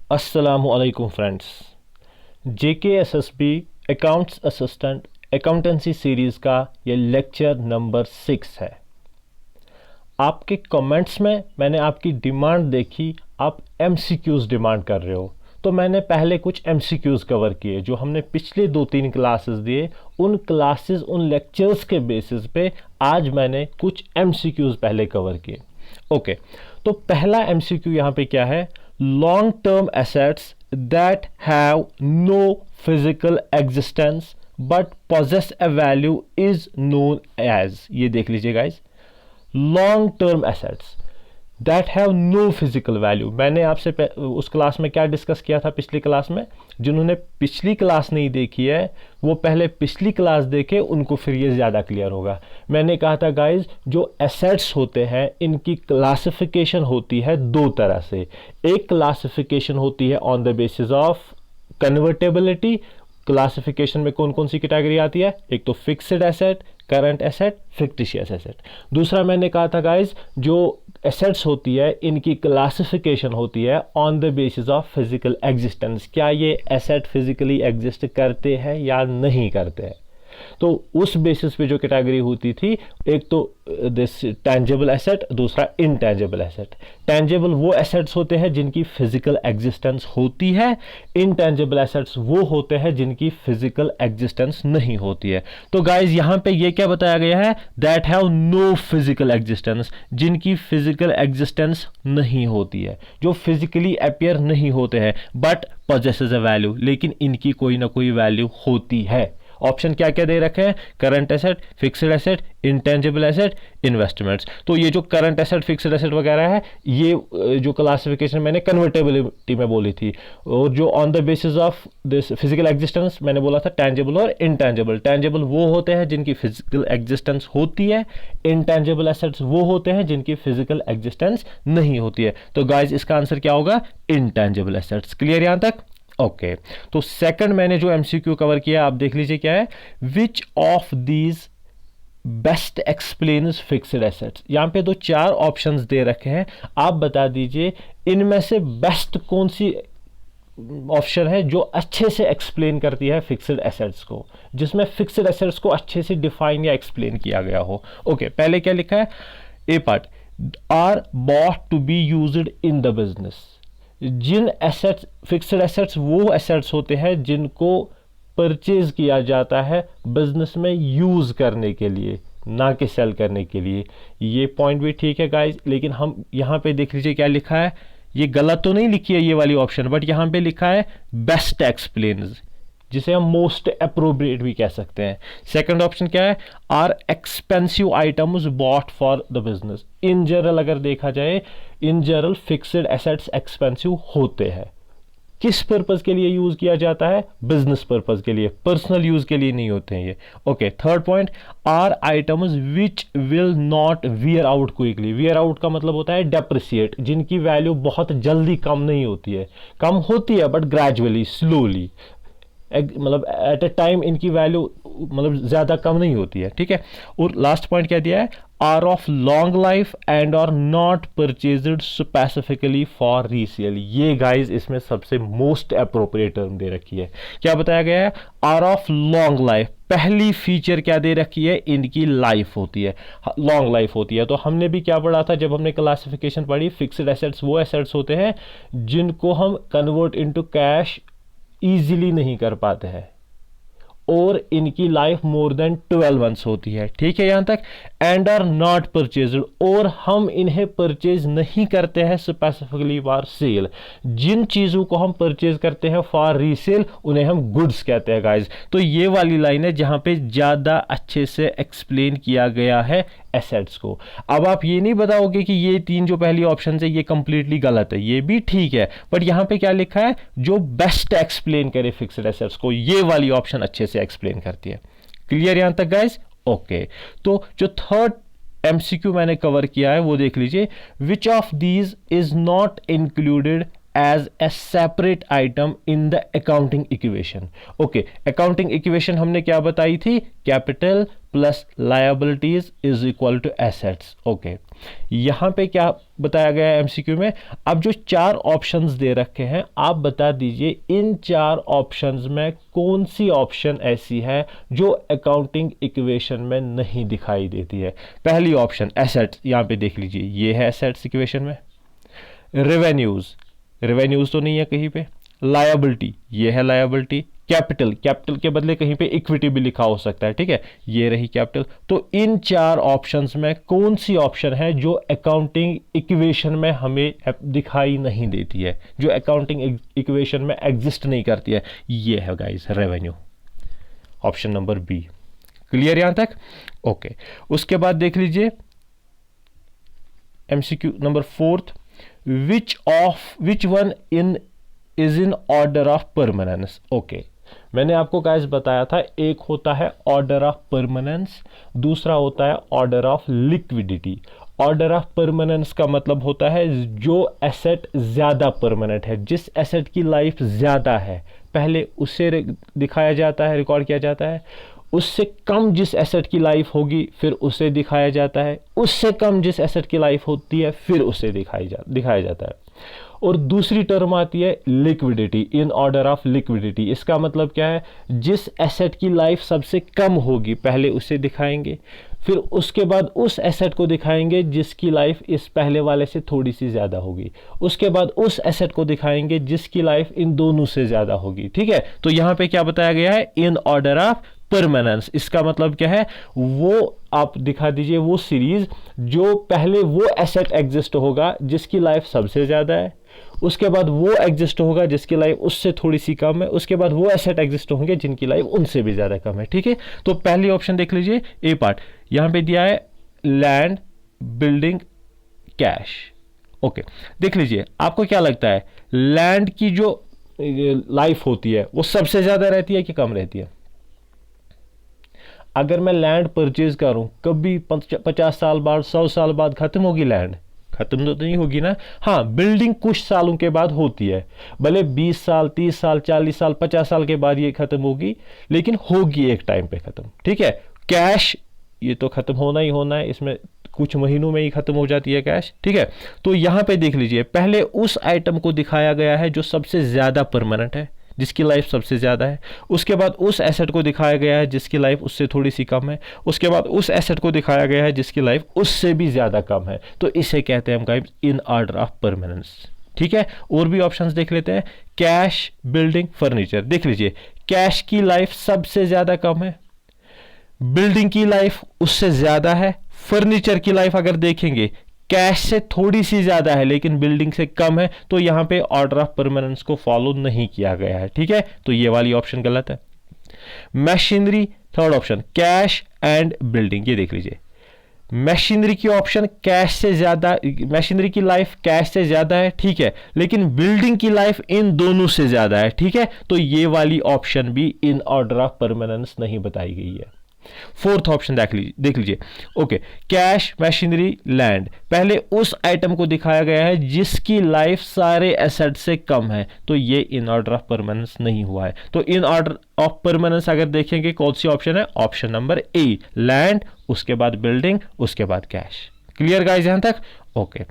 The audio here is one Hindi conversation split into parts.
अस्सलामुअलैकुम friends. JKSSB accounts assistant accountancy series का ये लेक्चर नंबर 6 है। आपके कमेंट्स में मैंने आपकी डिमांड देखी, आप MCQs डिमांड कर रहे हो, तो मैंने पहले कुछ MCQs कवर किए जो हमने पिछले 2-3 क्लासेस दिए। उन क्लासेस उन लेक्चर्स के बेसिस पे आज मैंने कुछ MCQs पहले कवर किए। ओके, तो पहला MCQ यहाँ पे क्या है? Long term assets that have no physical existence but possess a value is known as. ये देख लीजिए guys, long term assets that have no physical value. मैंने आपसे उस क्लास में क्या डिस्कस किया था पिछली क्लास में? जिन्होंने पिछली क्लास नहीं देखी है वो पहले पिछली क्लास देखे, उनको फिर ये ज़्यादा क्लियर होगा। मैंने कहा था गाइज, जो एसेट्स होते हैं इनकी क्लासिफिकेशन होती है दो तरह से। एक क्लासिफिकेशन होती है on the basis of convertibility. Classification में कौन कौन सी कैटेगरी आती है? एक तो fixed asset, current asset, fictitious asset. दूसरा मैंने कहा था गाइज, जो एसेट्स होती है इनकी क्लासिफिकेशन होती है on the basis of physical existence. क्या ये एसेट फिजिकली एग्जिस्ट करते हैं या नहीं करते हैं? तो उस बेसिस पे जो कैटेगरी होती थी, एक तो दिस टेंजेबल एसेट, दूसरा इनटेंजेबल एसेट। टेंजेबल वो एसेट्स होते हैं जिनकी फिजिकल एग्जिस्टेंस होती है, इनटेंजेबल एसेट्स वो होते हैं जिनकी फिजिकल एग्जिस्टेंस नहीं होती है। तो गाइज यहाँ पे ये क्या बताया गया है? That have no physical existence, जिनकी फिजिकल एग्जिस्टेंस नहीं होती है, जो फिजिकली अपीयर नहीं होते हैं, बट पोजेसेस अ वैल्यू, लेकिन इनकी कोई ना कोई वैल्यू होती है। ऑप्शन क्या क्या दे रखे हैं? Current asset, fixed asset, intangible asset, investments. तो ये जो करंट एसेट, फिक्स्ड एसेट वगैरह है, ये जो क्लासिफिकेशन मैंने कन्वर्टेबिलिटी में बोली थी, और जो on the basis of this physical existence मैंने बोला था टेंजिबल और इंटेंजिबल। टेंजिबल वो होते हैं जिनकी फिजिकल एग्जिस्टेंस होती है, इंटेंजिबल एसेट्स वो होते हैं जिनकी फिजिकल एग्जिस्टेंस नहीं होती है। तो गाइज इसका आंसर क्या होगा? Intangible assets. क्लियर यहां तक? ओके, तो सेकंड मैंने जो MCQ कवर किया आप देख लीजिए क्या है। विच of these best explains fixed assets. यहां पे 4 ऑप्शंस दे रखे हैं, आप बता दीजिए इनमें से बेस्ट कौन सी ऑप्शन है जो अच्छे से एक्सप्लेन करती है फिक्स्ड एसेट्स को, जिसमें फिक्स्ड एसेट्स को अच्छे से डिफाइन या एक्सप्लेन किया गया हो। ओके, पहले क्या लिखा है? A part, are bought to be used in the business. जिन एसेट्स, फिक्स्ड एसेट्स वो एसेट्स होते हैं जिनको परचेज किया जाता है बिजनेस में यूज करने के लिए, ना कि सेल करने के लिए। ये पॉइंट भी ठीक है गाइस, लेकिन हम यहाँ पे देख लीजिए क्या लिखा है। ये गलत तो नहीं लिखी है ये वाली ऑप्शन, बट यहाँ पे लिखा है बेस्ट एक्सप्लेन्स, जिसे हम मोस्ट अप्रोप्रिएट भी कह सकते हैं। सेकंड ऑप्शन क्या है? Are expensive items bought for the business. In general अगर देखा जाए, in general fixed assets expensive होते हैं। किस पर्पस के लिए यूज किया जाता है? बिजनेस पर्पस के लिए, पर्सनल यूज के लिए नहीं होते हैं ये। Okay, third point, are items which will not wear out quickly. Wear out का मतलब होता है डेप्रिसिएट, जिनकी वैल्यू बहुत जल्दी कम नहीं होती है, कम होती है बट ग्रेजुअली, स्लोली, मतलब एट ए टाइम इनकी वैल्यू मतलब ज़्यादा कम नहीं होती है। ठीक है, और लास्ट पॉइंट क्या दिया है? Are of long life and are not purchased specifically for resale. ये गाइज इसमें सबसे मोस्ट अप्रोप्रिएट टर्म दे रखी है। क्या बताया गया है? Are of long life. पहली फीचर क्या दे रखी है? इनकी लाइफ होती है, लॉन्ग लाइफ होती है। तो हमने भी क्या पढ़ा था जब हमने क्लासिफिकेशन पढ़ी? फिक्स्ड एसेट्स वो एसेट्स होते हैं जिनको हम कन्वर्ट इनटू कैश ईजिली नहीं कर पाते हैं, और इनकी लाइफ मोर देन 12 मंथ्स होती है। ठीक है यहां तक? एंड आर नॉट परचेज्ड, और हम इन्हें परचेज नहीं करते हैं स्पेसिफिकली फॉर सेल। जिन चीजों को हम परचेज करते हैं फॉर रीसेल उन्हें हम गुड्स कहते हैं गाइज। तो ये वाली लाइन है जहां पे ज्यादा अच्छे से एक्सप्लेन किया गया है एसेट्स को। अब आप ये नहीं बताओगे कि ये 3 जो पहली ऑप्शन है ये कंप्लीटली गलत है, ये भी ठीक है, बट यहां पे क्या लिखा है? जो बेस्ट एक्सप्लेन करे फिक्स्ड एसेट्स को, ये वाली ऑप्शन अच्छे से एक्सप्लेन करती है। क्लियर यहां तक गाइस? ओके, तो जो थर्ड MCQ मैंने कवर किया है वो देख लीजिए। Which of these is not included as a separate item in the accounting equation. Okay, accounting equation हमने क्या बताई थी? Capital plus liabilities is equal to assets. Okay, यहाँ पे क्या बताया गया है एमसीक्यू में, अब जो 4 ऑप्शंस दे रखे हैं आप बता दीजिए इन 4 ऑप्शंस में कौन सी ऑप्शन ऐसी है जो अकाउंटिंग इक्वेशन में नहीं दिखाई देती है। पहली ऑप्शन एसेट्स, यहाँ पे देख लीजिए ये है एसेट्स इक्वेशन में। रेवेन्यूज तो नहीं है कहीं पे। लायबिलिटी, ये है लायबिलिटी। कैपिटल के बदले कहीं पे इक्विटी भी लिखा हो सकता है, ठीक है, ये रही कैपिटल। तो इन 4 ऑप्शंस में कौन सी ऑप्शन है जो अकाउंटिंग इक्वेशन में हमें दिखाई नहीं देती है, जो अकाउंटिंग इक्वेशन में एग्जिस्ट नहीं करती है? ये है guys revenue, option number B. Clear यहां तक? ओके। उसके बाद देख लीजिए MCQ number 4, which one is in order of permanence. Okay, मैंने आपको गाइस बताया था एक होता है ऑर्डर ऑफ परमानेंस, दूसरा होता है order of liquidity. Order of permanence का मतलब होता है जो एसेट ज्यादा परमानेंट है, जिस एसेट की लाइफ ज्यादा है पहले उसे दिखाया जाता है, रिकॉर्ड किया जाता है। उससे कम जिस एसेट की लाइफ होगी फिर उसे दिखाया जाता है, उससे कम जिस एसेट की लाइफ होती है फिर उसे दिखाया जाता है। और दूसरी टर्म आती है liquidity, in order of liquidity. इसका मतलब क्या है, जिस एसेट की लाइफ सबसे कम होगी पहले उसे दिखाएंगे, फिर उसके बाद उस एसेट को दिखाएंगे जिसकी लाइफ इस पहले वाले से थोड़ी सी ज़्यादा होगी, उसके बाद उस एसेट को दिखाएंगे जिसकी लाइफ इन दोनों से ज़्यादा होगी, ठीक है। तो यहाँ पे क्या बताया गया है, इन ऑर्डर ऑफ परमानेंस। इसका मतलब क्या है, वो आप दिखा दीजिए वो सीरीज जो पहले वो एसेट एग्जिस्ट होगा जिसकी लाइफ सबसे ज़्यादा है, उसके बाद वो एग्जिस्ट होगा जिसकी लाइफ उससे थोड़ी सी कम है, उसके बाद वो एसेट एग्जिस्ट होंगे जिनकी लाइफ उनसे भी ज़्यादा कम है, ठीक है। तो पहली ऑप्शन देख लीजिए, ए पार्ट यहाँ पे दिया है लैंड, बिल्डिंग, कैश। ओके, देख लीजिए आपको क्या लगता है लैंड की जो लाइफ होती है वो सबसे ज़्यादा रहती है कि कम रहती है? अगर मैं लैंड परचेज करूं, कभी 50 साल बाद 100 साल बाद खत्म होगी लैंड? खत्म तो नहीं होगी ना। हाँ, बिल्डिंग कुछ सालों के बाद होती है, भले 20 साल 30 साल 40 साल 50 साल के बाद ये खत्म होगी, लेकिन होगी एक टाइम पे खत्म, ठीक है। कैश ये तो खत्म होना ही होना है, इसमें कुछ महीनों में ही खत्म हो जाती है कैश, ठीक है। तो यहां पे देख लीजिए पहले उस आइटम को दिखाया गया है जो सबसे ज्यादा परमानेंट है, जिसकी लाइफ सबसे ज़्यादा है, उसके बाद उस एसेट को दिखाया गया है जिसकी लाइफ उससे थोड़ी सी कम है, उसके बाद उस एसेट को दिखाया गया है जिसकी लाइफ उससे भी ज़्यादा कम है। तो इसे कहते हैं हम guys in order of permanence, ठीक है। और भी ऑप्शंस देख लेते हैं, कैश, बिल्डिंग, फर्नीचर। देख लीजिए कैश की लाइफ सबसे ज़्यादा कम है, बिल्डिंग की लाइफ उससे ज़्यादा है, फर्नीचर की लाइफ अगर देखेंगे कैश से थोड़ी सी ज्यादा है लेकिन बिल्डिंग से कम है, तो यहां पे ऑर्डर ऑफ परमानेंस को फॉलो नहीं किया गया है, ठीक है। तो ये वाली ऑप्शन गलत है। Machinery, third option, cash and building. ये देख लीजिए मशीनरी की ऑप्शन कैश से ज्यादा, मशीनरी की लाइफ कैश से ज्यादा है, ठीक है, लेकिन बिल्डिंग की लाइफ इन दोनों से ज्यादा है, ठीक है। तो ये वाली ऑप्शन भी इन ऑर्डर ऑफ परमानेंस नहीं बताई गई है। फोर्थ ऑप्शन देख लीजिए, ओके, कैश, मशीनरी, लैंड। पहले उस आइटम को दिखाया गया है जिसकी लाइफ सारे एसेट से कम है, तो ये इन ऑर्डर ऑफ परमानेंस नहीं हुआ है। तो इन ऑर्डर ऑफ परमानेंस अगर देखेंगे कौन सी ऑप्शन है, ऑप्शन नंबर ए, लैंड, उसके बाद बिल्डिंग, उसके बाद कैश। क्लियर गाइस यहां तक? ओके।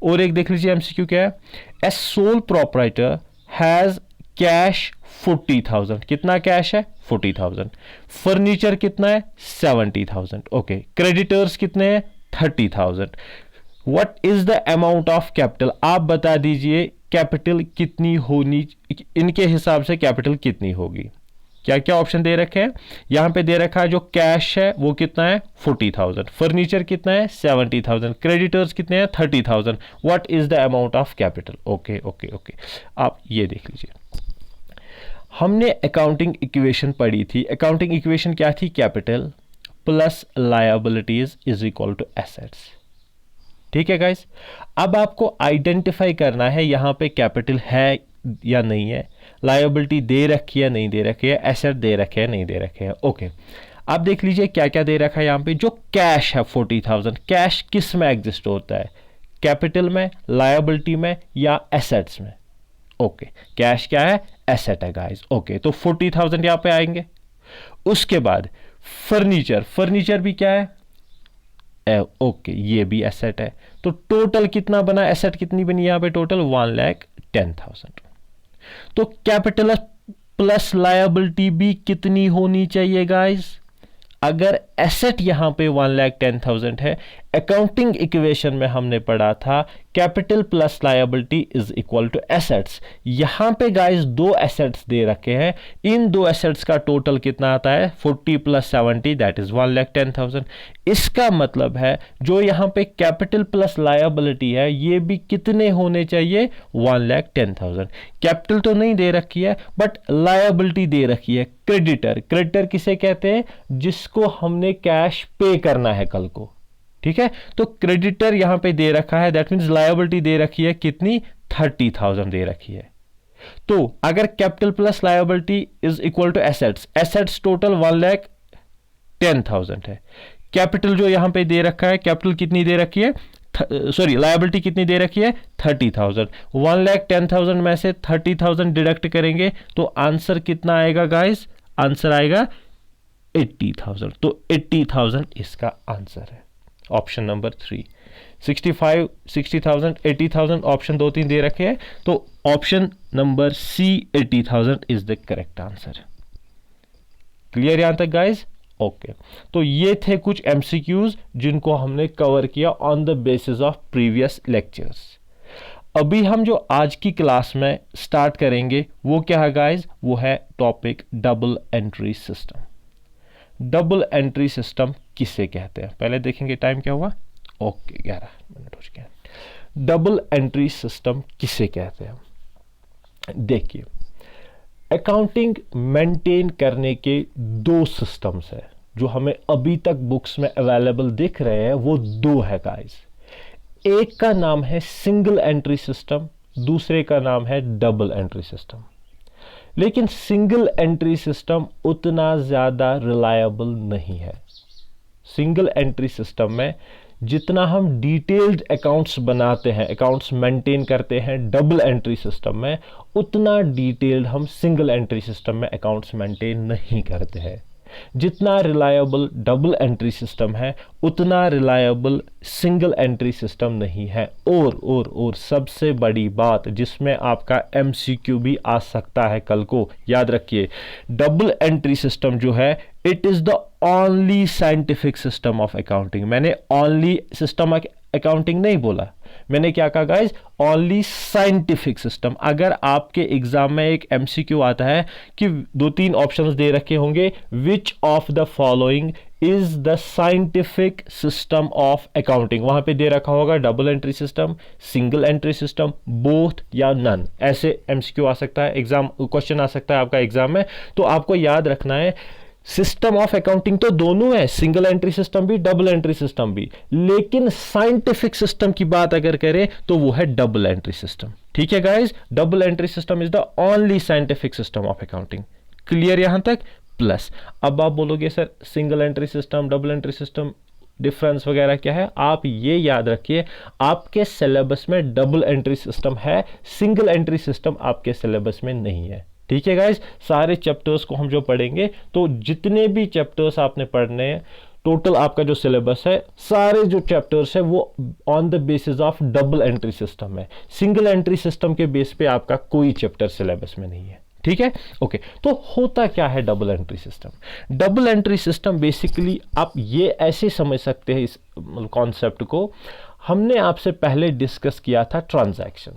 और एक देख लीजिए एमसीक्यू क्या है, ए सोल प्रोप्राइटर हैज कैश 40,000। कितना कैश है? 40,000। फर्नीचर कितना है? 70,000। ओके। क्रेडिटर्स कितने हैं? 30,000। What is the amount of capital? आप बता दीजिए कैपिटल कितनी होनी, इनके हिसाब से कैपिटल कितनी होगी। क्या क्या ऑप्शन दे रखे हैं यहां पे? दे रखा है जो कैश है वो कितना है? 40,000। फर्नीचर कितना है? 70,000। क्रेडिटर्स कितने हैं? 30,000। What is the amount of capital? Okay okay okay, आप ये देख लीजिए, हमने अकाउंटिंग इक्वेशन पढ़ी थी। अकाउंटिंग इक्वेशन क्या थी? Capital plus liabilities is equal to assets, ठीक है गाइस। अब आपको आइडेंटिफाई करना है यहां पे कैपिटल है या नहीं है, लायबिलिटी दे रखी है नहीं दे रखी है, एसेट दे रखे हैं नहीं दे रखे हैं। ओके, अब देख लीजिए क्या क्या दे रखा है यहां पे। जो कैश है 40,000, कैश किस में एग्जिस्ट होता है? कैपिटल में, लायबिलिटी में, या एसेट्स में? ओके, कैश क्या है? एसेट है गाइस। ओके, तो 40,000 यहां पे आएंगे। उसके बाद फर्नीचर, फर्नीचर भी क्या है? ओके, ये भी एसेट है। तो टोटल कितना बना, एसेट कितनी बनी यहाँ पे, टोटल 1,10,000। तो कैपिटल प्लस लायबिलिटी भी कितनी होनी चाहिए गाइस? अगर एसेट यहां पे 1,10,000 है, अकाउंटिंग इक्वेशन में हमने पढ़ा था capital plus liability is equal to assets. यहां पे गाइस दो एसेट्स दे रखे हैं, इन दो एसेट्स का टोटल कितना आता है, 40 प्लस 70 दैट इज 1,10,000। इसका मतलब है जो यहां पे कैपिटल प्लस लायबिलिटी है ये भी कितने होने चाहिए, 1,10,000। कैपिटल तो नहीं दे रखी है बट लायबिलिटी दे रखी है, क्रेडिटर। क्रेडिटर किसे कहते हैं, जिसको हमने कैश पे करना है कल को, ठीक है। तो क्रेडिटर यहां पे दे रखा है, दैट मींस लायबिलिटी दे रखी है कितनी, 30,000 दे रखी है। तो अगर capital plus liability is equal to assets, assets total 1,10,000 है, कैपिटल जो यहां पे दे रखा है, कैपिटल कितनी दे रखी है, सॉरी लायबिलिटी कितनी दे रखी है, 30,000। 1,10,000 में से 30,000 डिडक्ट करेंगे तो आंसर कितना आएगा गाइस, आंसर आएगा 80,000। तो 80,000 इसका आंसर है, ऑप्शन नंबर 3। 65, 60,000, 80,000 ऑप्शन 2-3 दे रखे हैं, तो option number C 80,000 is the correct answer. Clear यहां तक गाइस? ओके, तो ये थे कुछ एमसीक्यूज जिनको हमने कवर किया on the basis of previous lectures. अभी हम जो आज की क्लास में स्टार्ट करेंगे वो क्या है गाइस, वो है topic double entry system. Double entry system किसे कहते हैं, पहले देखेंगे टाइम क्या हुआ, ओके 11 मिनट हो चुके हैं। डबल एंट्री सिस्टम किसे कहते हैं, देखिए अकाउंटिंग मेंटेन करने के दो सिस्टम्स है जो हमें अभी तक बुक्स में अवेलेबल दिख रहे हैं, वो दो है गाइस। एक का नाम है सिंगल एंट्री सिस्टम, दूसरे का नाम है डबल एंट्री सिस्टम। लेकिन सिंगल एंट्री सिस्टम उतना ज्यादा रिलायबल नहीं है। सिंगल एंट्री सिस्टम में जितना हम डिटेल्ड अकाउंट्स बनाते हैं, अकाउंट्स मेंटेन करते हैं डबल एंट्री सिस्टम में, उतना डिटेल्ड हम सिंगल एंट्री सिस्टम में अकाउंट्स मेंटेन नहीं करते हैं। जितना रिलायबल डबल एंट्री सिस्टम है उतना रिलायबल सिंगल एंट्री सिस्टम नहीं है। और सबसे बड़ी बात जिसमें आपका एमसीक्यू भी आ सकता है कल को, याद रखिए डबल एंट्री सिस्टम जो है it is the only scientific system of accounting. मैंने ओनली सिस्टम ऑफ अकाउंटिंग नहीं बोला, मैंने क्या कहा गाइस, ओनली साइंटिफिक सिस्टम। अगर आपके एग्जाम में एक एमसीक्यू आता है कि 2-3 ऑप्शंस दे रखे होंगे, which of the following is the scientific system of accounting, वहां पे दे रखा होगा double entry system, single entry system, both या नन। ऐसे एमसीक्यू आ सकता है, एग्जाम क्वेश्चन आ सकता है आपका एग्जाम में। तो आपको याद रखना है सिस्टम ऑफ अकाउंटिंग तो दोनों है, सिंगल एंट्री सिस्टम भी डबल एंट्री सिस्टम भी, लेकिन साइंटिफिक सिस्टम की बात अगर करें तो वो है डबल एंट्री सिस्टम। ठीक है guys, double entry system is the only scientific system of accounting. Clear यहां तक? प्लस अब आप बोलोगे sir single entry system double entry system difference वगैरह क्या है, आप ये याद रखिए आपके सिलेबस में डबल एंट्री सिस्टम है, सिंगल एंट्री सिस्टम आपके सिलेबस में नहीं है। ठीक है गाइस, सारे चैप्टर्स को हम जो पढ़ेंगे तो जितने भी चैप्टर्स आपने पढ़ने हैं, टोटल आपका जो सिलेबस है सारे जो चैप्टर्स है वो on the basis of double entry system है। सिंगल एंट्री सिस्टम के बेस पे आपका कोई चैप्टर सिलेबस में नहीं है। ठीक है, ओके। तो होता क्या है double entry system? Double entry system basically आप ये ऐसे समझ सकते हैं इस कॉन्सेप्ट को, हमने आपसे पहले डिस्कस किया था ट्रांजैक्शन।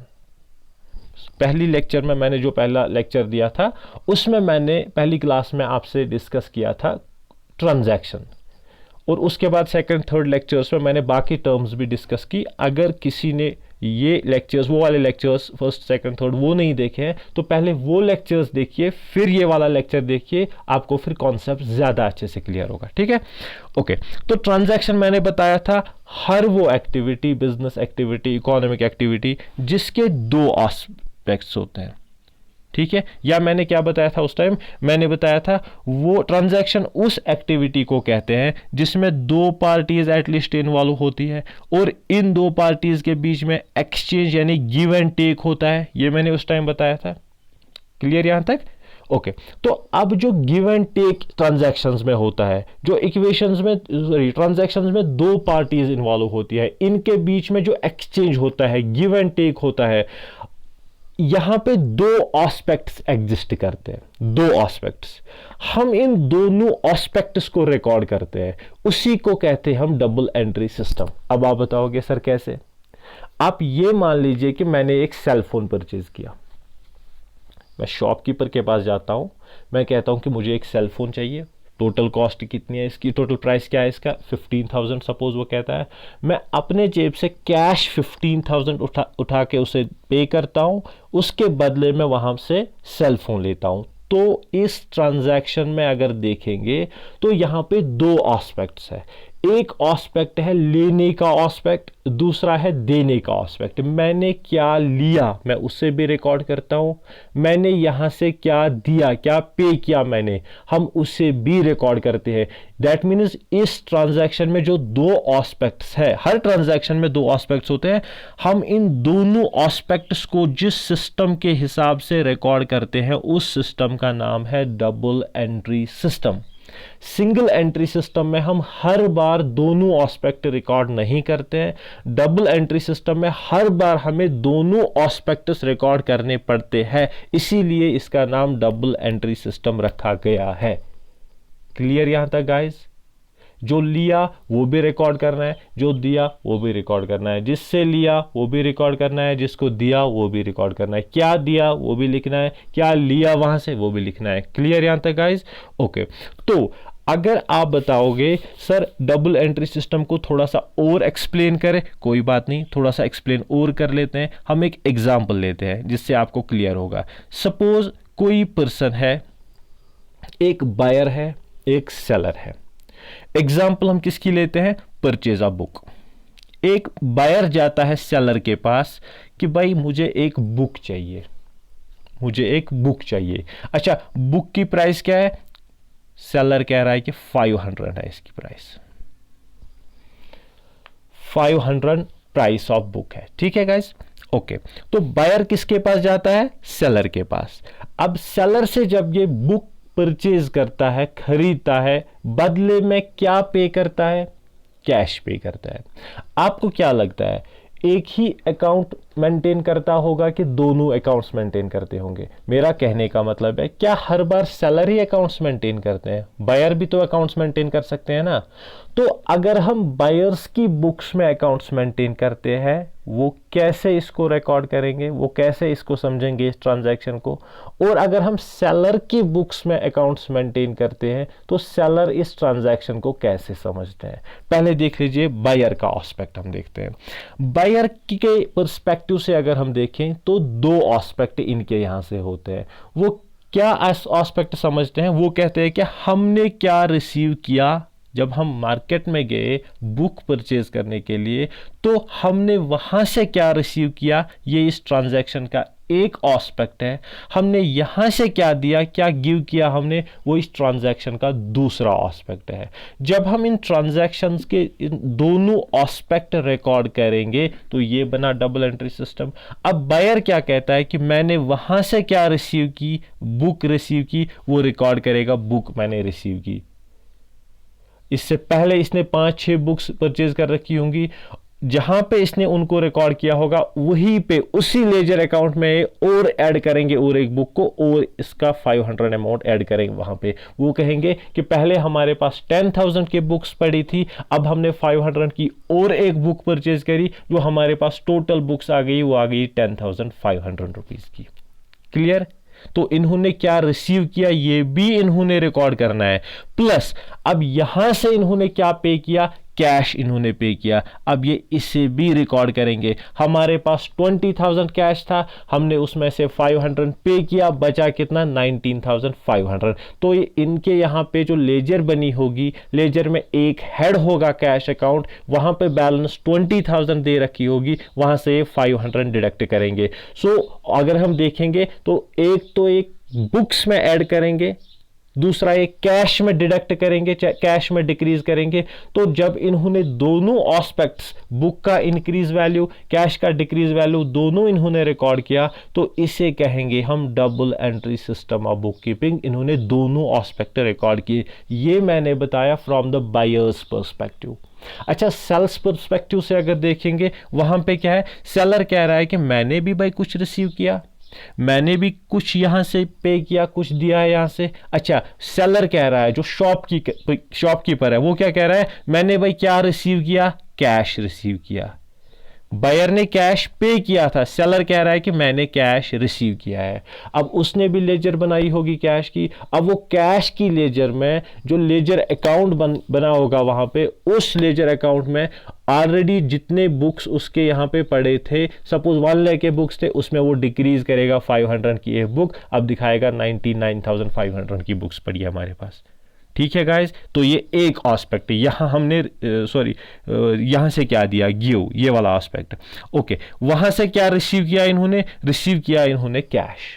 पहली लेक्चर में मैंने जो पहला लेक्चर दिया था उसमें मैंने पहली क्लास में आपसे डिस्कस किया था ट्रांजैक्शन, और उसके बाद सेकंड थर्ड लेक्चर्स में मैंने बाकी टर्म्स भी डिस्कस की। अगर किसी ने ये लेक्चर्स, वो वाले लेक्चर्स फर्स्ट सेकंड थर्ड वो नहीं देखे हैं तो पहले वो लेक्चर्स देखिए, फिर ये वाला लेक्चर देखिए, आपको फिर कॉन्सेप्ट ज़्यादा अच्छे से क्लियर होगा। ठीक है, ओके। तो ट्रांजैक्शन मैंने बताया था हर वो activity, business activity, economic activity जिसके दो एस्पेक्ट्स होते हैं। ठीक है, या मैंने क्या बताया था उस टाइम, मैंने बताया था वो ट्रांजैक्शन उस एक्टिविटी को कहते हैं जिसमें दो पार्टीज एटलीस्ट इन्वॉल्व होती है और इन दो पार्टीज के बीच में एक्सचेंज यानी गिव एंड टेक होता है। ये मैंने उस टाइम बताया था। क्लियर यहां तक? ओके, तो अब जो गिव एंड टेक ट्रांजैक्शंस में होता है, जो इक्वेशंस में ट्रांजैक्शंस में दो पार्टीज इन्वॉल्व होती है, इनके बीच में जो एक्सचेंज होता है, गिव एंड टेक होता है, यहां पे दो एस्पेक्ट्स एग्जिस्ट करते हैं, दो एस्पेक्ट्स। हम इन दोनों एस्पेक्ट्स को रिकॉर्ड करते हैं, उसी को कहते हैं हम डबल एंट्री सिस्टम। अब आप बताओगे सर कैसे? आप ये मान लीजिए कि मैंने एक सेल फोन परचेज किया, मैं शॉपकीपर के पास जाता हूं, मैं कहता हूं कि मुझे एक सेल फोन चाहिए, टोटल कॉस्ट कितनी है इसकी, टोटल प्राइस क्या है इसका, 15,000 सपोज वो कहता है। मैं अपने जेब से कैश 15,000 उठा के उसे पे करता हूं, उसके बदले में वहां से सेल फोन लेता हूं। तो इस ट्रांजैक्शन में अगर देखेंगे तो यहां पे दो एस्पेक्ट्स है, एक एस्पेक्ट है लेने का एस्पेक्ट, दूसरा है देने का एस्पेक्ट। मैंने क्या लिया मैं उससे भी रिकॉर्ड करता हूं, मैंने यहां से क्या दिया, क्या पे किया मैंने, हम उससे भी रिकॉर्ड करते हैं। दैट मीन्स इस ट्रांजैक्शन में जो दो एस्पेक्ट्स है, हर ट्रांजैक्शन में दो एस्पेक्ट्स होते हैं, हम इन दोनों एस्पेक्ट्स को जिस सिस्टम के हिसाब से रिकॉर्ड करते हैं उस सिस्टम का नाम है double entry system. Single entry system में हम हर बार दोनों एस्पेक्ट रिकॉर्ड नहीं करते हैं, डबल एंट्री सिस्टम में हर बार हमें दोनों एस्पेक्ट्स रिकॉर्ड करने पड़ते हैं, इसीलिए इसका नाम डबल एंट्री सिस्टम रखा गया है। क्लियर यहां तक गाइस? जो लिया वो भी रिकॉर्ड करना है, जो दिया वो भी रिकॉर्ड करना है, जिससे लिया वो भी रिकॉर्ड करना है, जिसको दिया वो भी रिकॉर्ड करना है, क्या दिया वो भी लिखना है, क्या लिया वहां से वो भी लिखना है। क्लियर यहां तक गाइस? ओके, तो अगर आप बताओगे सर डबल एंट्री सिस्टम को थोड़ा सा और एक्सप्लेन करें, कोई बात नहीं, थोड़ा सा एक्सप्लेन और कर लेते हैं। हम एक एग्जांपल लेते हैं जिससे आपको क्लियर होगा। सपोज कोई पर्सन है, एक बायर है, एक सेलर है। एग्जाम्पल हम किसकी लेते हैं? Purchase a book. एक बायर जाता है सेलर के पास कि भाई मुझे एक बुक चाहिए, मुझे एक बुक चाहिए। अच्छा, बुक की प्राइस क्या है? सेलर कह रहा है कि 500 है इसकी प्राइस, 500 प्राइस ऑफ बुक है। ठीक है गाइस? ओके, तो बायर किसके पास जाता है? सेलर के पास। अब सेलर से जब ये बुक परचेज करता है, खरीदता है, बदले में क्या पे करता है? कैश पे करता है। आपको क्या लगता है एक ही अकाउंट मेंटेन करता होगा कि दोनों अकाउंट्स मेंटेन करते होंगे? मेरा कहने का मतलब है क्या हर बार सेलर ही अकाउंट्स मेंटेन करते हैं? बायर भी तो अकाउंट्स मेंटेन कर सकते हैं ना। तो अगर हम बायर्स की बुक्स में अकाउंट्स मेंटेन करते हैं, वो कैसे इसको रिकॉर्ड करेंगे, वो कैसे इसको समझेंगे इस ट्रांजैक्शन को? और अगर हम सेलर की बुक्स में अकाउंट्स मेंटेन करते हैं तो सेलर इस ट्रांजैक्शन को कैसे समझते हैं? पहले देख लीजिए बायर का एस्पेक्ट हम देखते हैं। बायर के पर्सपेक्टिव से अगर हम देखें तो दो एस्पेक्ट इनके यहां से होते हैं। वो क्या एस्पेक्ट समझते हैं? वो कहते हैं कि हमने क्या रिसीव किया जब हम मार्केट में गए बुक परचेज करने के लिए, तो हमने वहां से क्या रिसीव किया, ये इस ट्रांजैक्शन का एक एस्पेक्ट है। हमने यहां से क्या दिया, क्या गिव किया हमने, वो इस ट्रांजैक्शन का दूसरा एस्पेक्ट है। जब हम इन ट्रांजैक्शंस के इन दोनों एस्पेक्ट रिकॉर्ड करेंगे तो ये बना डबल एंट्री सिस्टम। अब बायर क्या कहता है कि मैंने वहां से क्या रिसीव की, बुक रिसीव की, वो रिकॉर्ड करेगा बुक मैंने रिसीव की। इससे पहले इसने 5-6 बुक्स परचेज कर रखी होंगी, जहां पे इसने उनको रिकॉर्ड किया होगा वहीं पे उसी लेजर अकाउंट में और ऐड करेंगे और एक बुक को, और इसका 500 अमाउंट ऐड करेंगे वहां पे। वो कहेंगे कि पहले हमारे पास 10,000 की बुक्स पड़ी थी, अब हमने 500 की और एक बुक परचेज करी, जो हमारे पास टोटल बुक्स आ गई, वो आ गई 10,500 रुपीज की। क्लियर? तो इन्होंने क्या रिसीव किया ये भी इन्होंने रिकॉर्ड करना है, प्लस अब यहां से इन्होंने क्या पे किया, कैश इन्होंने पे किया। अब ये इसे भी रिकॉर्ड करेंगे। हमारे पास 20,000 कैश था, हमने उसमें से 500 पे किया, बचा कितना, 19,500। तो ये इनके यहाँ पे जो लेजर बनी होगी, लेजर में एक हेड होगा कैश अकाउंट, वहां पे बैलेंस 20,000 दे रखी होगी, वहां से 500 डिडक्ट करेंगे। सो अगर हम देखेंगे तो एक बुक्स में ऐड करेंगे दूसरा ये कैश में डिडक्ट करेंगे, कैश में डिक्रीज करेंगे। तो जब इन्होंने दोनों एस्पेक्ट्स, बुक का इंक्रीज वैल्यू, कैश का डिक्रीज वैल्यू, दोनों इन्होंने रिकॉर्ड किया, तो इसे कहेंगे हम double entry system of book keeping. इन्होंने दोनों एस्पेक्ट रिकॉर्ड किए। ये मैंने बताया फ्रॉम द बायर्स पर्सपेक्टिव। अच्छा, सेल्स पर्सपेक्टिव से अगर देखेंगे, वहां पे क्या है, सेलर कह रहा है कि मैंने भी भाई कुछ रिसीव किया, मैंने भी कुछ यहां से पे किया, कुछ दिया है यहां से। अच्छा, सेलर कह रहा है, जो शॉपकीपर है, वो क्या कह रहा है, मैंने भाई क्या रिसीव किया, कैश रिसीव किया। बायर ने कैश पे किया था, सेलर कह रहा है कि मैंने कैश रिसीव किया है। अब उसने भी लेजर बनाई होगी कैश की। अब वो कैश की लेजर में जो लेजर अकाउंट बना होगा वहां पे, उस लेजर अकाउंट में ऑलरेडी जितने बुक्स उसके यहाँ पे पड़े थे, सपोज 1 लाख के बुक्स थे, उसमें वो डिक्रीज करेगा 500 की एक बुक, अब दिखाएगा 99,500 की बुक्स पड़ी है हमारे पास। ठीक है गाइज, तो ये एक एस्पेक्ट है। यहां हमने यहां से क्या दिया, गिव, ये वाला एस्पेक्ट। ओके, वहां से क्या रिसीव किया इन्होंने, रिसीव किया इन्होंने कैश।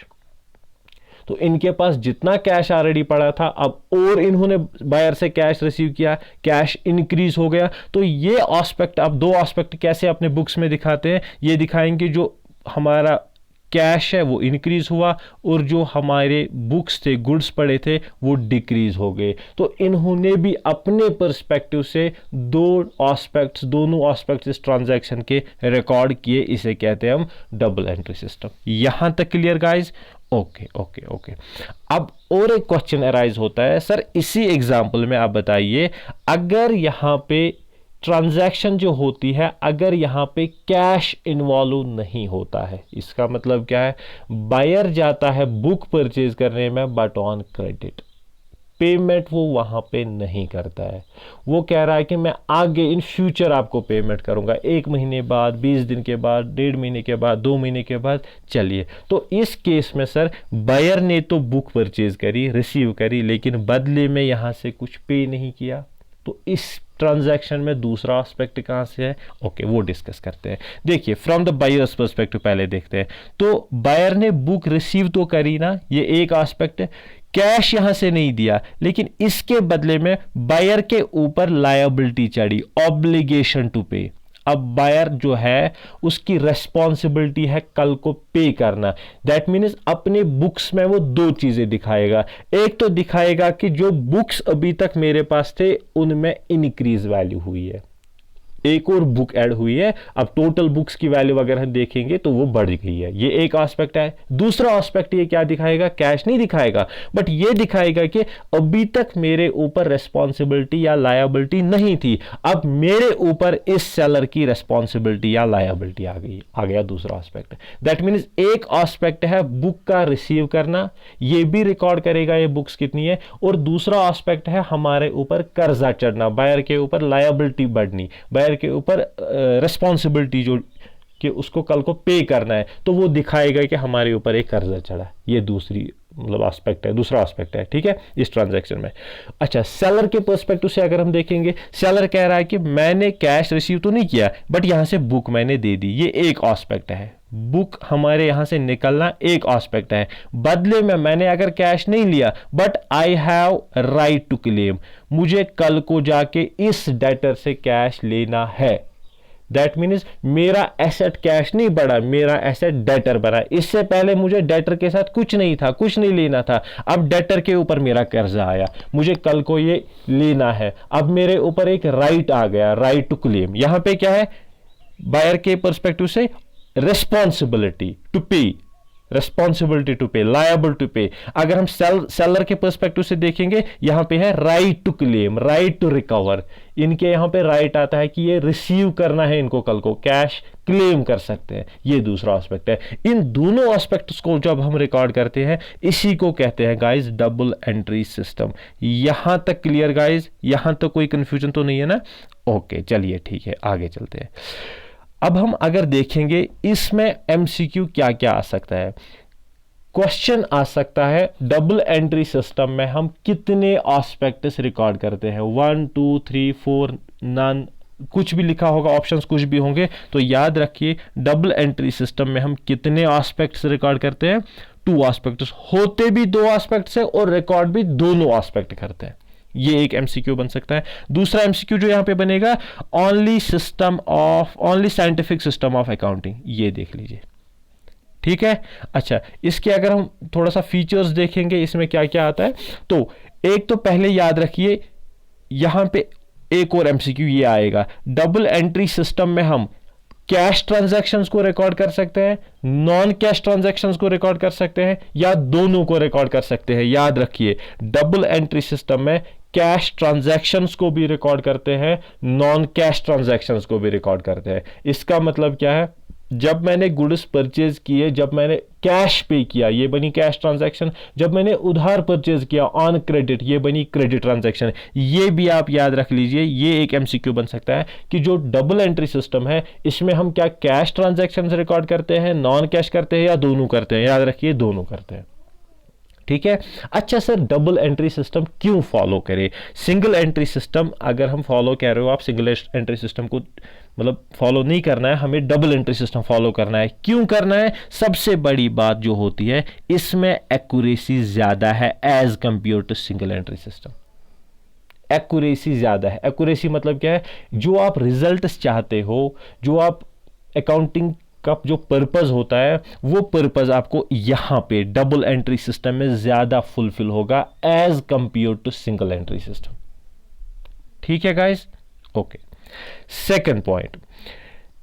तो इनके पास जितना कैश ऑलरेडी पड़ा था, अब और इन्होंने बायर से कैश रिसीव किया, कैश इंक्रीज हो गया। तो ये एस्पेक्ट, आप दो एस्पेक्ट कैसे अपने बुक्स में दिखाते हैं, ये दिखाएंगे जो हमारा कैश है वो इंक्रीज हुआ और जो हमारे बुक्स थे, गुड्स पड़े थे, वो डिक्रीज हो गए। तो इन्होंने भी अपने पर्सपेक्टिव से दोनों एस्पेक्ट्स इस ट्रांजैक्शन के रिकॉर्ड किए। इसे कहते हैं हम डबल एंट्री सिस्टम। यहां तक क्लियर गाइज? ओके। अब और एक क्वेश्चन अराइज होता है, सर इसी एग्जांपल में आप बताइए, अगर यहां पे ट्रांजैक्शन जो होती है, अगर यहां पे कैश इन्वॉल्व नहीं होता है, इसका मतलब क्या है, बायर जाता है बुक परचेज करने में बट ऑन क्रेडिट, पेमेंट वो वहां पे नहीं करता है। वो कह रहा है कि मैं आगे इन फ्यूचर आपको पेमेंट करूंगा, 1 महीने बाद, 20 दिन के बाद, 1.5 महीने के बाद, 2 महीने के बाद। चलिए, तो इस केस में सर बायर ने तो बुक परचेज करी, रिसीव करी, लेकिन बदले में यहां से कुछ पे नहीं किया। तो इस ट्रांजैक्शन में दूसरा एस्पेक्ट कहां से है, ओके, वो डिस्कस करते हैं। देखिए, फ्रॉम द बायर्स पर्सपेक्टिव पहले देखते हैं। तो बायर ने बुक रिसीव तो करी ना, ये एक एस्पेक्ट है। कैश यहां से नहीं दिया, लेकिन इसके बदले में बायर के ऊपर लायबिलिटी चढ़ी, ऑब्लिगेशन टू पे। अब बायर जो है उसकी रेस्पॉन्सिबिलिटी है कल को पे करना। दैट मीन्स अपने बुक्स में वो 2 चीजें दिखाएगा। एक तो दिखाएगा कि जो बुक्स अभी तक मेरे पास थे उनमें इंक्रीज वैल्यू हुई है, एक और बुक ऐड हुई है, अब टोटल बुक्स की वैल्यू अगर हम देखेंगे तो वो बढ़ गई है। ये एक एस्पेक्ट है। दूसरा एस्पेक्ट ये क्या दिखाएगा, कैश नहीं दिखाएगा, बट ये दिखाएगा कि अभी तक मेरे ऊपर रेस्पॉन्सिबिलिटी या लायबिलिटी नहीं थी, अब मेरे ऊपर इस सेलर की रेस्पॉन्सिबिलिटी या लायबिलिटी आ गया दूसरा एस्पेक्ट। दैट मीन्स एक एस्पेक्ट है बुक का रिसीव करना, ये भी रिकॉर्ड करेगा ये बुक्स कितनी है, और दूसरा एस्पेक्ट है हमारे ऊपर कर्जा चढ़ना, बायर के ऊपर लायबिलिटी बढ़नी, बायर के ऊपर रिस्पॉन्सिबिलिटी जो कि उसको कल को पे करना है, तो वो दिखाएगा कि हमारे ऊपर एक कर्जा चढ़ा। ये दूसरी मतलब एस्पेक्ट है, दूसरा एस्पेक्ट है। ठीक है, इस ट्रांजैक्शन में। अच्छा, सेलर के पर्सपेक्टिव से अगर हम देखेंगे, सेलर कह रहा है कि मैंने कैश रिसीव तो नहीं किया, बट यहां से बुक मैंने दे दी, ये एक एस्पेक्ट है। बुक हमारे यहां से निकलना एक एस्पेक्ट है। बदले में मैंने अगर कैश नहीं लिया, but I have right to claim, मुझे कल को जाके इस डेटर से कैश लेना है। दैट मीन्स मेरा एसेट कैश नहीं बढ़ा, मेरा एसेट डेटर बना। इससे पहले मुझे डेटर के साथ कुछ नहीं था, कुछ नहीं लेना था, अब डेटर के ऊपर मेरा कर्जा आया, मुझे कल को ये लेना है, अब मेरे ऊपर एक राइट आ गया, राइट टू क्लेम। यहां पे क्या है, बायर के पर्सपेक्टिव से रिस्पॉन्सिबिलिटी टू पे, रेस्पॉन्सिबिलिटी टू पे, लायबल टू पे। अगर हम सेलर के पर्सपेक्टिव से देखेंगे, यहां पे है right to claim, right to recover. इनके यहां पे राइट आता है कि ये रिसीव करना है, इनको कल को कैश क्लेम कर सकते हैं। ये दूसरा एस्पेक्ट है। इन दोनों एस्पेक्ट्स को जब हम रिकॉर्ड करते हैं, इसी को कहते हैं गाइज डबल एंट्री सिस्टम। यहां तक क्लियर गाइज? यहां तक कोई कंफ्यूजन तो नहीं है ना? ओके, चलिए ठीक है, आगे चलते हैं। अब हम अगर देखेंगे इसमें एमसीक्यू क्या क्या आ सकता है। क्वेश्चन आ सकता है डबल एंट्री सिस्टम में हम कितने एस्पेक्ट्स रिकॉर्ड करते हैं, 1 2 3 4 नन, कुछ भी लिखा होगा, ऑप्शंस कुछ भी होंगे। तो याद रखिए डबल एंट्री सिस्टम में हम कितने एस्पेक्ट्स रिकॉर्ड करते हैं, टू एस्पेक्ट्स, होते भी दो एस्पेक्ट्स है और रिकॉर्ड भी दोनों एस्पेक्ट करते हैं। ये एक एमसीक्यू बन सकता है। दूसरा एमसीक्यू जो यहां पे बनेगा, only scientific system of accounting, ये देख लीजिए, ठीक है। अच्छा, इसके अगर हम थोड़ा सा फीचर्स देखेंगे इसमें क्या क्या आता है, तो एक तो पहले याद रखिए यहां पे एक और एमसीक्यू ये आएगा, डबल एंट्री सिस्टम में हम कैश ट्रांजैक्शंस को रिकॉर्ड कर सकते हैं, नॉन कैश ट्रांजैक्शंस को रिकॉर्ड कर सकते हैं, या दोनों को रिकॉर्ड कर सकते हैं। याद रखिए डबल एंट्री सिस्टम में कैश ट्रांजैक्शंस को भी रिकॉर्ड करते हैं, नॉन कैश ट्रांजैक्शंस को भी रिकॉर्ड करते हैं। इसका मतलब क्या है, जब मैंने गुड्स परचेज किए, जब मैंने कैश पे किया, ये बनी कैश ट्रांजैक्शन। जब मैंने उधार परचेज किया ऑन क्रेडिट, ये बनी क्रेडिट ट्रांजैक्शन। ये भी आप याद रख लीजिए, ये एक एमसीक्यू बन सकता है कि जो डबल एंट्री सिस्टम है इसमें हम क्या कैश ट्रांजैक्शन रिकॉर्ड करते हैं, नॉन कैश करते हैं, या दोनों करते हैं। याद रखिए दोनों करते हैं, ठीक है। अच्छा सर, डबल एंट्री सिस्टम क्यों फॉलो करें? सिंगल एंट्री सिस्टम अगर हम फॉलो कर रहे हो, आप सिंगल एंट्री सिस्टम को मतलब फॉलो नहीं करना है, हमें डबल एंट्री सिस्टम फॉलो करना है। क्यों करना है? सबसे बड़ी बात जो होती है, इसमें एक्यूरेसी ज्यादा है as compared to single entry system. Accuracy ज्यादा है। एक्यूरेसी मतलब क्या है, जो आप रिजल्ट्स चाहते हो, जो आप अकाउंटिंग का जो पर्पस होता है, वो पर्पस आपको यहां पे डबल एंट्री सिस्टम में ज्यादा फुलफिल होगा as compared to single entry system. ठीक है गाइस, ओके। सेकंड पॉइंट,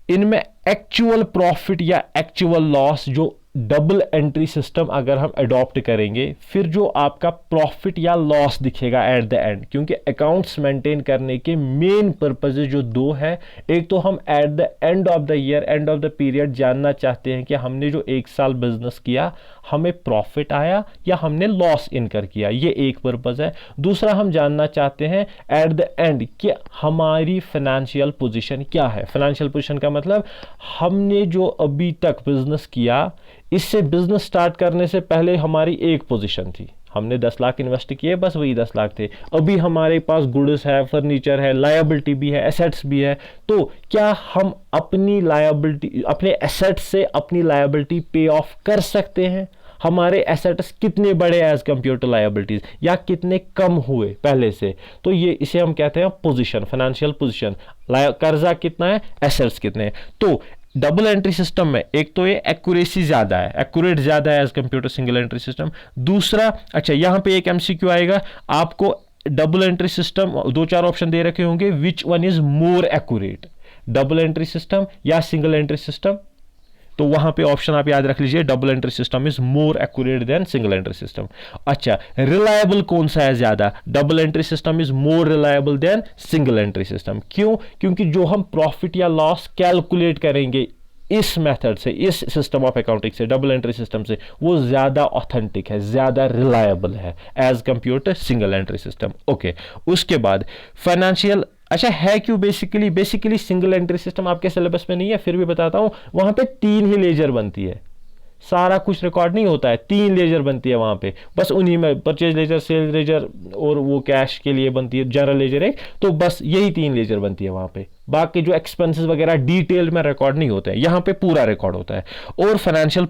इनमें एक्चुअल प्रॉफिट या एक्चुअल लॉस, जो डबल एंट्री सिस्टम अगर हम अडॉप्ट करेंगे, फिर जो आपका प्रॉफिट या लॉस दिखेगा एट द एंड, क्योंकि अकाउंट्स मेंटेन करने के मेन पर्पज जो दो है, एक तो हम at the end of the year, end of the period जानना चाहते हैं कि हमने जो एक साल बिजनेस किया, हमें प्रॉफिट आया या हमने लॉस इनकर किया, ये एक पर्पज है। दूसरा हम जानना चाहते हैं एट द एंड कि हमारी फाइनेंशियल पोजीशन क्या है। फाइनेंशियल पोजीशन का मतलब हमने जो अभी तक बिजनेस किया, इससे बिजनेस स्टार्ट करने से पहले हमारी एक पोजीशन थी, हमने 10 लाख इन्वेस्ट किए, बस वही 10 लाख थे। अभी हमारे पास गुड्स है, फर्नीचर है, लायबिलिटी भी है, एसेट्स भी है। तो क्या हम अपनी लायबिलिटी, अपने एसेट्स से अपनी लायबिलिटी पे ऑफ कर सकते हैं? हमारे एसेट्स कितने बड़े एज कंपेयर टू लायबिलिटीज, या कितने कम हुए पहले से? तो ये इसे हम कहते हैं पोजीशन, फाइनेंशियल पोजीशन। कर्जा कितना है, एसेट्स कितने हैं। तो डबल एंट्री सिस्टम में एक तो ये एक्यूरेसी ज्यादा है, एक्यूरेट ज्यादा है as compared to single entry system. दूसरा, अच्छा यहां पे एक एमसीक्यू आएगा, आपको डबल एंट्री सिस्टम 2-4 ऑप्शन दे रखे होंगे, which one is more accurate, double entry system या सिंगल एंट्री सिस्टम? तो वहां पे ऑप्शन आप याद रख लीजिए, double entry system is more accurate than single entry system. अच्छा, रिलायबल कौन सा है ज्यादा? Double entry system is more reliable than single entry system. क्यों? क्योंकि जो हम प्रॉफिट या लॉस कैलकुलेट करेंगे इस मेथड से, इस सिस्टम ऑफ अकाउंटिंग से, डबल एंट्री सिस्टम से, वो ज्यादा ऑथेंटिक है, ज्यादा रिलायबल है as compared to single entry system. Okay, उसके बाद फाइनेंशियल, अच्छा है क्यों? बेसिकली सिंगल एंट्री सिस्टम आपके सिलेबस में नहीं है, फिर भी बताता हूं। वहां पे 3 ही लेजर बनती है, सारा कुछ रिकॉर्ड नहीं होता है, 3 लेजर बनती है वहां पे, बस उन्हीं में परचेज लेजर, सेल्स लेजर और वो कैश के लिए बनती है जनरल लेजर एक, तो बस यही 3 लेजर बनती है वहां पे। बाकी जो एक्सपेंसेस वगैरह डिटेल में रिकॉर्ड नहीं होते हैं, यहां पे पूरा रिकॉर्ड होता है। और फाइनेंशियल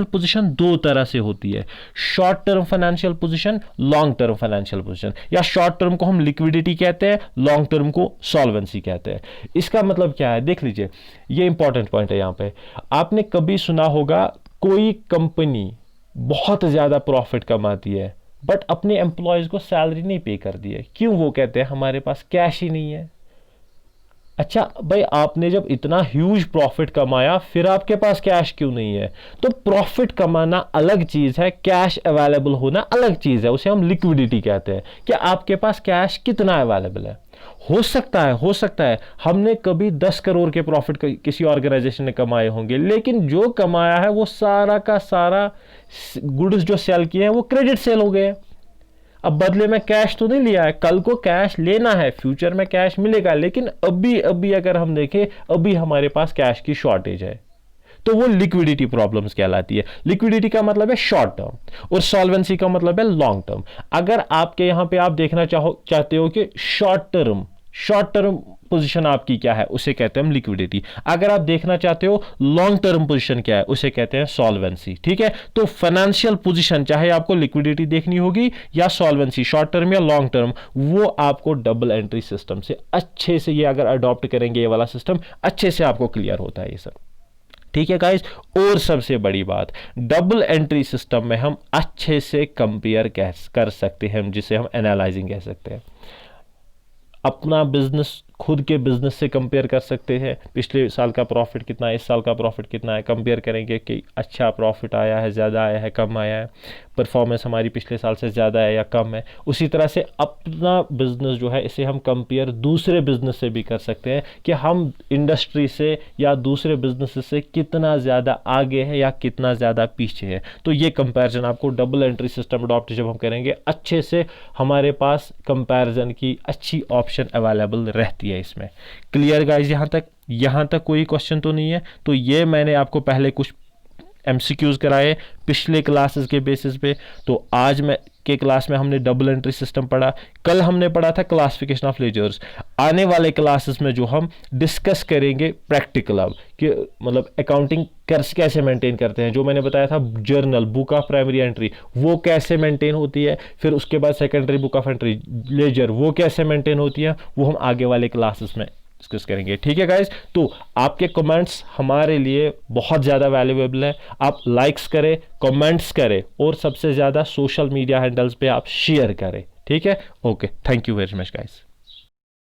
पोजीशन 2 तरह से होती है, short term financial position, long term financial position. या शॉर्ट टर्म को हम लिक्विडिटी कहते हैं, लॉन्ग टर्म को सॉल्वेंसी कहते हैं। इसका मतलब क्या है, देख लीजिए, ये इंपॉर्टेंट पॉइंट है यहां पे। आपने कभी सुना होगा कोई कंपनी बहुत ज्यादा प्रॉफिट कमाती है बट अपने एम्प्लॉयज को सैलरी नहीं पे कर दी है। क्यों? वो कहते हैं हमारे पास कैश ही नहीं है। अच्छा भाई, आपने जब इतना ह्यूज प्रॉफिट कमाया, फिर आपके पास कैश क्यों नहीं है? तो प्रॉफिट कमाना अलग चीज है, कैश अवेलेबल होना अलग चीज है, उसे हम लिक्विडिटी कहते हैं। कि आपके पास कैश कितना अवेलेबल है? हो सकता है हमने कभी 10 करोड़ के प्रॉफिट किसी ऑर्गेनाइजेशन ने कमाए होंगे, लेकिन जो कमाया है वो सारा का सारा गुड्स जो सेल किए हैं वो क्रेडिट सेल हो गए। अब बदले में कैश तो नहीं लिया है, कल को कैश लेना है, फ्यूचर में कैश मिलेगा, लेकिन अभी अगर हम देखें, अभी हमारे पास कैश की शॉर्टेज है, तो वो लिक्विडिटी प्रॉब्लम्स कहलाती है। लिक्विडिटी का मतलब है शॉर्ट टर्म और सॉल्वेंसी का मतलब है लॉन्ग टर्म। अगर आपके यहां पे आप देखना चाहते हो कि शॉर्ट शॉर्ट टर्म पोजीशन आपकी क्या है, उसे कहते हैं हम लिक्विडिटी। अगर आप देखना चाहते हो लॉन्ग टर्म पोजीशन क्या है, उसे कहते हैं सॉल्वेंसी। ठीक है, तो फाइनेंशियल पोजीशन चाहे आपको लिक्विडिटी देखनी होगी या सॉल्वेंसी, शॉर्ट टर्म या लॉन्ग टर्म, वो आपको डबल एंट्री सिस्टम से अच्छे से, ये अगर अडॉप्ट करेंगे ये वाला सिस्टम, अच्छे से आपको क्लियर होता है ये सब। ठीक है गाइस, और सबसे बड़ी बात, डबल एंट्री सिस्टम में हम अच्छे से कंपेयर कर सकते हैं, जिसे हम एनालाइजिंग कह सकते हैं। अपना बिजनेस, खुद के बिजनेस से कंपेयर कर सकते हैं, पिछले साल का प्रॉफिट कितना है, इस साल का प्रॉफिट कितना है, कंपेयर करेंगे कि अच्छा प्रॉफिट आया है, ज़्यादा आया है, कम आया है, परफॉर्मेंस हमारी पिछले साल से ज़्यादा है या कम है। उसी तरह से अपना बिजनेस जो है, इसे हम कंपेयर दूसरे बिजनेस से भी कर सकते हैं कि हम इंडस्ट्री से या दूसरे बिजनेस से कितना ज़्यादा आगे है या कितना ज़्यादा पीछे है। तो ये कंपैरिजन आपको डबल एंट्री सिस्टम अडॉप्ट जब हम करेंगे, अच्छे से हमारे पास कंपैरिजन की अच्छी ऑप्शन अवेलेबल रहती है इसमें। क्लियर गाइस, यहाँ तक कोई क्वेश्चन तो नहीं है? तो ये मैंने आपको पहले कुछ एमसीक्यूज कराए पिछले क्लासेस के बेसिस पे। तो आज के क्लास में हमने डबल एंट्री सिस्टम पढ़ा, कल हमने पढ़ा था क्लासिफिकेशन ऑफ लेजर्स। आने वाले क्लासेस में जो हम डिस्कस करेंगे प्रैक्टिकल, अब कि मतलब अकाउंटिंग कैसे मेंटेन करते हैं, जो मैंने बताया था journal, book of primary entry, वो कैसे मेंटेन होती है, फिर उसके बाद secondary book of entry ledger, वो कैसे मेंटेन होती है, वो हम आगे वाले क्लासेस में डिस्कस करेंगे। ठीक है गाइस, तो आपके कमेंट्स हमारे लिए बहुत ज़्यादा वैल्यूएबल है। आप लाइक्स करें, कमेंट्स करें और सबसे ज़्यादा सोशल मीडिया हैंडल्स पे आप शेयर करें। ठीक है, okay, thank you very much guys.